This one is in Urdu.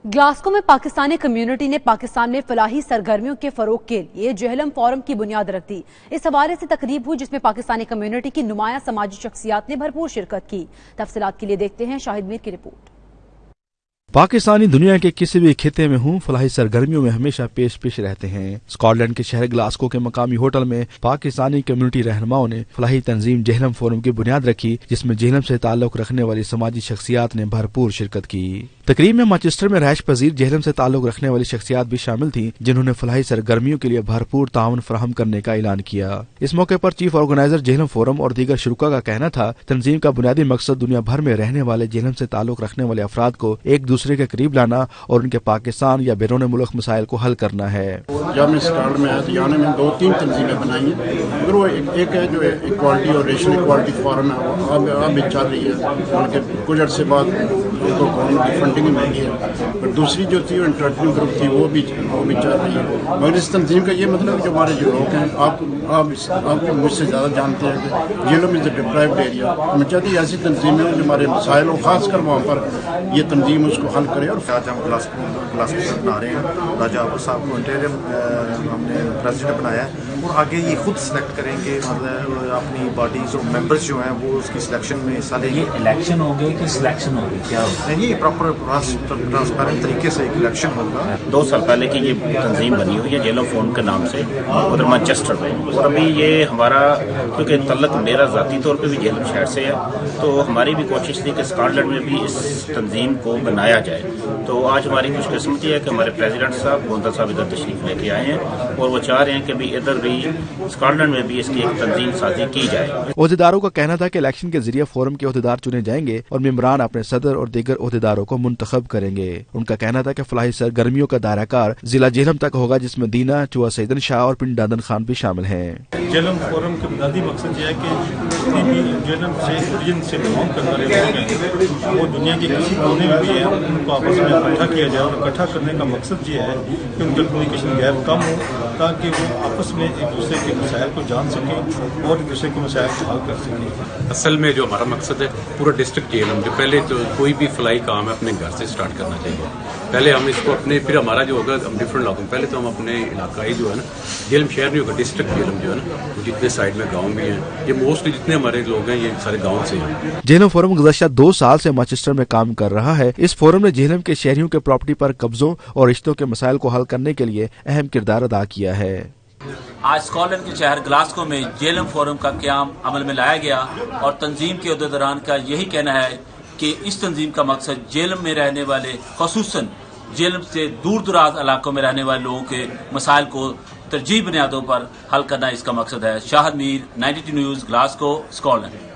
گلاسکو میں پاکستانی کمیونٹی نے پاکستان میں فلاحی سرگرمیوں کے فروغ کے لیے جہلم فورم کی بنیاد رکھ دی۔ اس حوالے سے تقریب ہوئی جس میں پاکستانی کمیونٹی کی نمایاں سماجی شخصیات نے بھرپور شرکت کی۔ تفصیلات کے لیے دیکھتے ہیں شاہد میر کی رپورٹ۔ پاکستانی دنیا کے کسی بھی خطے میں ہوں فلاحی سرگرمیوں میں ہمیشہ پیش رہتے ہیں۔ اسکاٹ لینڈ کے شہر گلاسکو کے مقامی ہوٹل میں پاکستانی کمیونٹی رہنماؤں نے فلاحی تنظیم جہلم فورم کی بنیاد رکھی، جس میں جہلم سے تعلق رکھنے والی سماجی شخصیات نے بھرپور شرکت کی۔ تقریب میں مانچسٹر میں رہائش پذیر جہلم سے تعلق رکھنے والی شخصیات بھی شامل تھیں، جنہوں نے فلاحی سرگرمیوں کے لیے بھرپور تعاون فراہم کرنے کا اعلان کیا۔ اس موقع پر چیف آرگنائزر جہلم فورم اور دیگر شرکاء کا کہنا تھا، تنظیم کا بنیادی مقصد دنیا بھر میں رہنے والے جہلم سے تعلق رکھنے والے افراد کو ایک دوسرے کے قریب لانا اور ان کے پاکستان یا بیرون ملک مسائل کو حل کرنا ہے۔ جب میں اسکاٹ میں آیا تو یہاں میں 2-3 تنظیمیں بنائی ہیں، مگر وہ ایک ہے جو ایکوالٹی اور ریشل ایکوالٹی فورم ہے، وہ اب چل رہی ہے، بلکہ کچھ عرصے بعد ان کو گورنمنٹ کی فنڈنگ ملی ہے، اور دوسری جو تھی وہ انٹرنیشنل گروپ تھی وہ بھی چل رہی ہے۔ مگر اس تنظیم کا یہ مطلب جو ہمارے جو لوگ ہیں، آپ مجھ سے زیادہ جانتے ہیں کہ جہلم از اے ڈپرائیوڈ ایریا، میں چاہتی ہوں ایسی تنظیمیں جو ہمارے مسائل ہو، خاص کر وہاں پر یہ تنظیم اس کو حل کرے۔ اور آج ہم گلاسکو سے بنا رہے ہیں، راجہ عابد صاحب کو انٹریم ہم نے پریزیڈنٹ بنایا ہے، اور آگے یہ خود سلیکٹ کریں گے، مطلب اپنی باڈیز اور ممبرز جو ہیں وہ اس کی سلیکشن میں حصہ لیں گے۔ یہ الیکشن ہوگی کہ سلیکشن ہوگی، کیا ہوگا؟ نہیں، یہ پراپر ٹرانسپیرنٹ طریقے سے ایک الیکشن ہوگا۔ 2 سال پہلے کی یہ تنظیم بنی ہوئی ہے جہلم فورم کے نام سے ادھر مانچسٹر میں، اور ابھی یہ ہمارا کیونکہ تعلق میرا ذاتی طور پہ بھی جہلم شہر سے ہے، تو ہماری بھی کوشش تھی کہ اسکاٹ لینڈ میں بھی اس تنظیم کو بنایا جائے۔ تو آج ہماری خوش قسمتی ہے کہ ہمارے پریزیڈنٹ صاحب گوندا صاحب ادھر تشریف لے کے آئے ہیں، اور وہ چاہ رہے ہیں کہ بھی ادھر بھی اسکاٹ لینڈ میں بھی اس کی ایک تنظیم سازی کی جائے۔ عہدیداروں کا کہنا تھا کہ الیکشن کے ذریعے فورم کے عہدیدار چنے جائیں گے اور ممبران اپنے صدر اور دیگر عہدیداروں کو منتخب کریں گے۔ ان کا کہنا تھا کہ فلاحی سرگرمیوں کا دائرہ کار ضلع جہلم تک ہوگا، جس میں دینا، چوہا سیدن شاہ اور پنڈ دادن خان بھی شامل ہیں۔ جہلم فورم کا بنیادی مقصد یہ ہے کہ جتنی بھی جہلم سے ریجن سے بلانگ کرنے والے لوگ ہیں وہ دنیا کے کسی کونے میں بھی ہیں، ان کو آپس میں اکٹھا کیا جائے، اور اکٹھا کرنے کا مقصد یہ ہے کہ ان کا کمیونیکیشن گیپ کم ہو، تاکہ وہ آپس میں ایک دوسرے کے مسائل کو جان سکیں اور ایک دوسرے کے مسائل کو حل کر سکیں۔ اصل میں جو ہمارا مقصد ہے پورا ڈسٹرکٹ جہلم، جو پہلے تو کوئی بھی فلاحی کام ہے اپنے گھر سے سٹارٹ کرنا چاہیے۔ پہلے ہم اس کو اپنے، پھر ہمارا جو ہوگا ہم ڈفرنٹ علاقوں، پہلے تو ہم اپنے علاقائی جو ہے نا جہلم شہر نہیں ہوگا، ڈسٹرکٹ جہلم جو ہے نا، جتنے سائڈ میں گاؤں بھی ہیں، یہ موسٹلی جتنے ہمارے لوگ ہیں یہ سارے گاؤں سے ہیں۔ جہلم فورم گزشتہ 2 سال سے مانچسٹر میں کام کر رہا ہے۔ اس فورم نے جہلم کے شہریوں کے پراپرٹی پر قبضوں اور رشتوں کے مسائل کو حل کرنے کے لیے اہم کردار ادا کیا ہے۔ آج اسکاٹ لینڈ کے شہر گلاسکو میں جہلم فورم کا قیام عمل میں لایا گیا، اور تنظیم کے عہدیداران کا یہی کہنا ہے کہ اس تنظیم کا مقصد جہلم میں رہنے والے، خصوصاً جہلم سے دور دراز علاقوں میں رہنے والے لوگوں کے مسائل کو ترجیحی بنیادوں پر حل کرنا اس کا مقصد ہے۔ شاہد میر، 92 نیوز، گلاسکو، اسکاٹ لینڈ۔